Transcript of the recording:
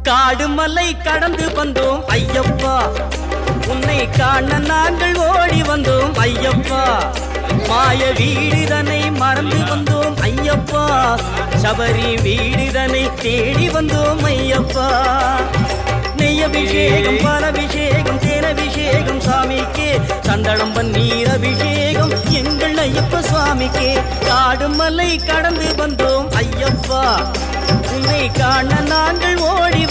காடு மலை கடந்து வந்தோம் ஐயப்பா, உன்னை காண நாங்கள் ஓடி வந்தோம் ஐயப்பா. மாய வீடுதனை மறந்து வந்தோம் ஐயப்பா, சபரி வீடுதனை தேடி வந்தோம் ஐயப்பா. நெய்யபிஷேகம் பாலபிஷேகம் தேனபிஷேகம் சாமிக்கே, சந்தனம் பன்னீர் அபிஷேகம் எங்கள் ஐயப்ப சுவாமிக்கே. காடு மலை கடந்து வந்தோம் ஐயப்பா, உன்னை காண நாங்கள் ஓடி